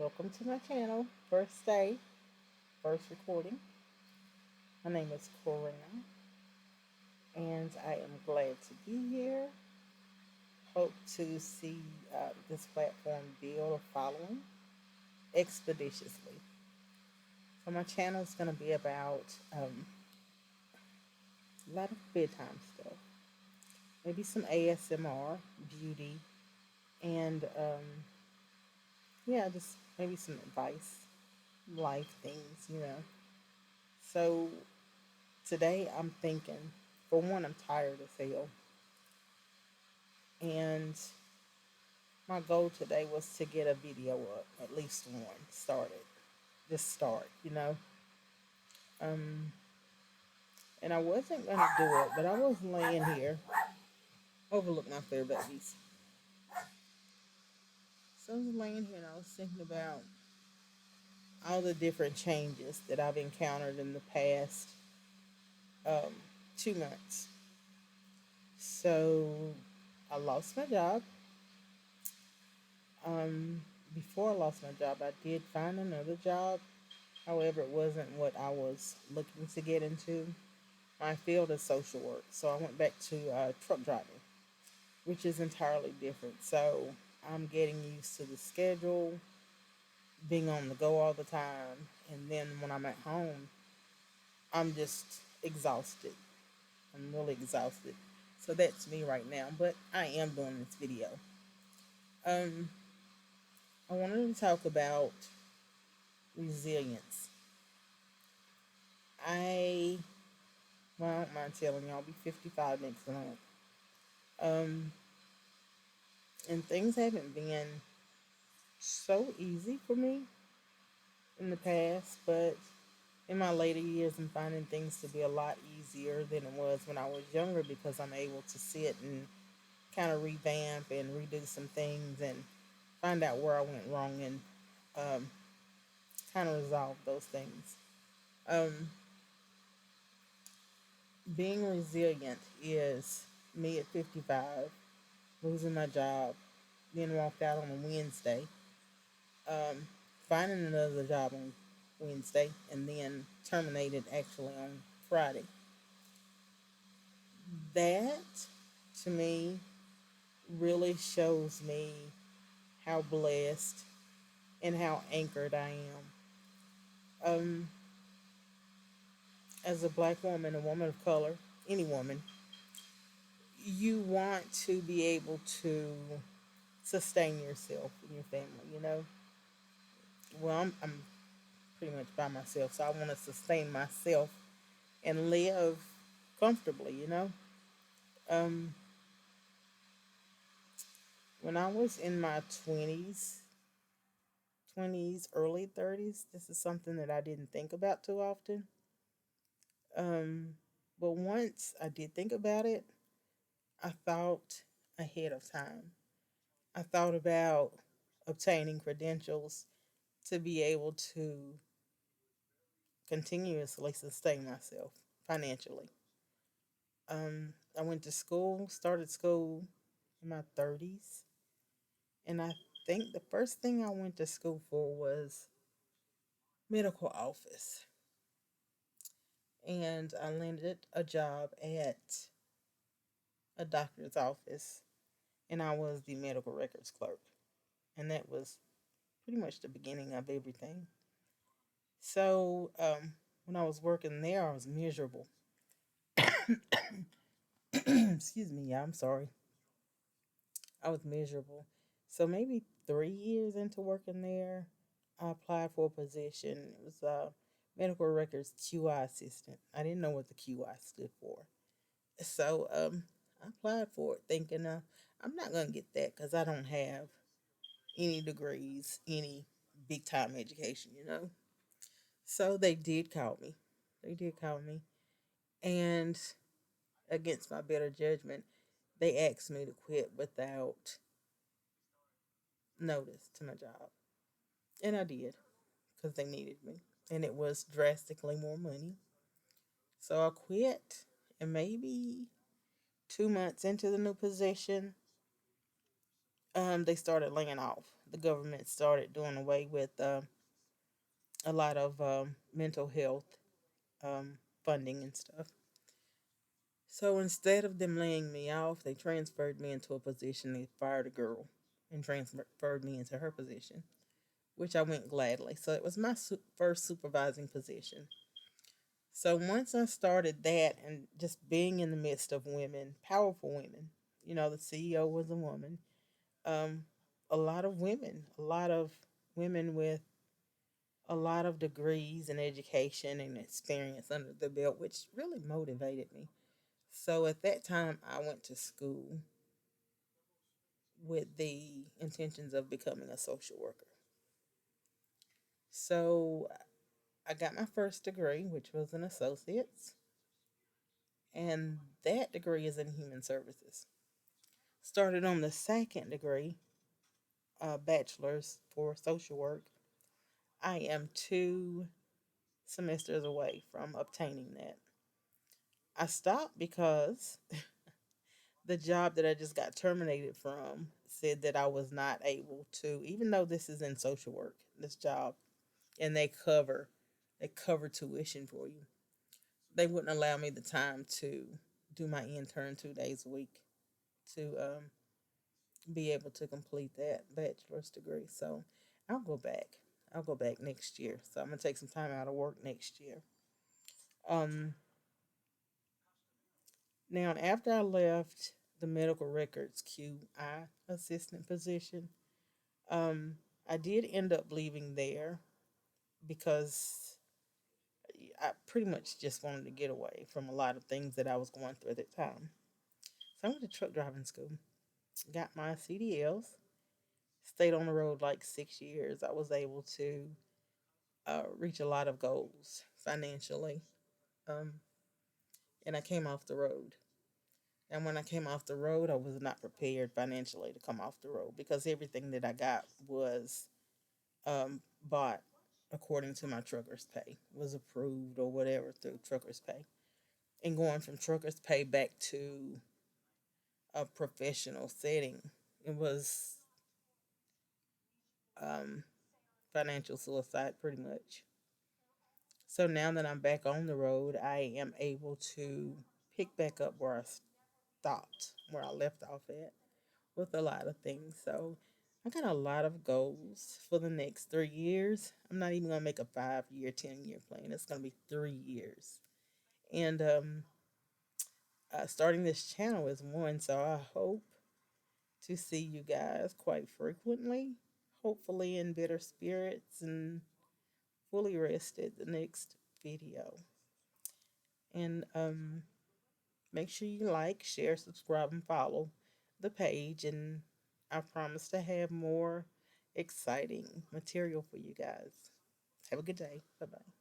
Welcome to my channel. First day, first recording. My name is Corina, and I am glad to be here. Hope to see this platform build a following expeditiously. So, my channel is going to be about a lot of bedtime stuff, maybe some ASMR, beauty, and yeah, just maybe some advice, life things. So, today I'm thinking, for one, I'm tired as hell. And my goal today was to get a video up, at least one, started. Just start. Um, and I wasn't going to do it, but I was laying here, overlooking my fair babies. So I was laying here and I was thinking about all the different changes that I've encountered in the past um, 2 months. So I lost my job. Um, Before I lost my job, I did find another job. However, it wasn't what I was looking to get into. My field is social work, so I went back to truck driving, which is entirely different. So I'm getting used to the schedule, being on the go all the time, and then when I'm at home, I'm just exhausted. I'm really exhausted. So that's me right now, but I am doing this video. Um, I wanted to talk about resilience. I, well, I don't mind telling you, I'll be 55 next month. Um, and things haven't been so easy for me in the past, but in my later years, I'm finding things to be a lot easier than it was when I was younger because I'm able to sit and kind of revamp and redo some things and find out where I went wrong and um, kind of resolve those things. Um, Being resilient is me at 55, losing my job, then walked out on a Wednesday, um, finding another job on Wednesday, and then terminated actually on Friday. That, to me, really shows me how blessed and how anchored I am. Um, as a black woman, a woman of color, any woman, you want to be able to sustain yourself and your family. Well, I'm pretty much by myself, so I want to sustain myself and live comfortably. Um, when I was in my 20s, early 30s, this is something that I didn't think about too often. Um, but once I did think about it, I thought ahead of time. I thought about obtaining credentials to be able to continuously sustain myself financially. I went to school, started school in my 30s, and I think the first thing I went to school for was medical office. And I landed a job at a doctor's office, and I was the medical records clerk. And that was pretty much the beginning of everything. So when I was working there, I was miserable. Excuse me, yeah, I'm sorry. I was miserable. So maybe 3 years into working there, I applied for a position. It was a medical records QI assistant. I didn't know what the QI stood for. So I applied for it thinking I'm not going to get that because I don't have any degrees, any big time education. So they did call me. They did call me. And against my better judgment, they asked me to quit without notice to my job. And I did because they needed me. And it was drastically more money. So I quit. And maybe 2 months into the new position, they started laying off. the government started doing away with a lot of mental health funding and stuff. So instead of them laying me off, they transferred me into a position. They fired a girl and transferred me into her position, which I went gladly. So it was my first supervising position. So once I started that and just being in the midst of women, powerful women, the CEO was a woman, um, a lot of women with a lot of degrees and education and experience under the belt, which really motivated me. So at that time, I went to school with the intentions of becoming a social worker. So I got my first degree, which was an associate's, and that degree is in human services. Started on the second degree, bachelor's for social work. I am 2 semesters away from obtaining that. I stopped because the job that I just got terminated from said that I was not able to, even though this is in social work, this job, and they cover tuition for you. They wouldn't allow me the time to do my intern 2 days a week to be able to complete that bachelor's degree. So I'll go back. I'll go back next year. So I'm gonna take some time out of work next year. Um, Now after I left the medical records QI assistant position, um, I did end up leaving there because I pretty much just wanted to get away from a lot of things that I was going through at that time. So I went to truck driving school, got my CDLs, stayed on the road like 6 years. I was able to reach a lot of goals financially, um, and I came off the road. And when I came off the road, I was not prepared financially to come off the road because everything that I got was bought according to my trucker's pay, was approved or whatever through trucker's pay. And going from trucker's pay back to a professional setting, it was um, financial suicide pretty much. So now that I'm back on the road, I am able to pick back up where I stopped, where I left off at, with a lot of things. So I got a lot of goals for the next 3 years. I'm not even gonna make a 5 year, 10 year plan. It's gonna be 3 years. And starting this channel is one. So I hope to see you guys quite frequently. Hopefully in better spirits and fully rested the next video. And make sure you like, share, subscribe, and follow the page. And I promise to have more exciting material for you guys. Have a good day. Bye bye.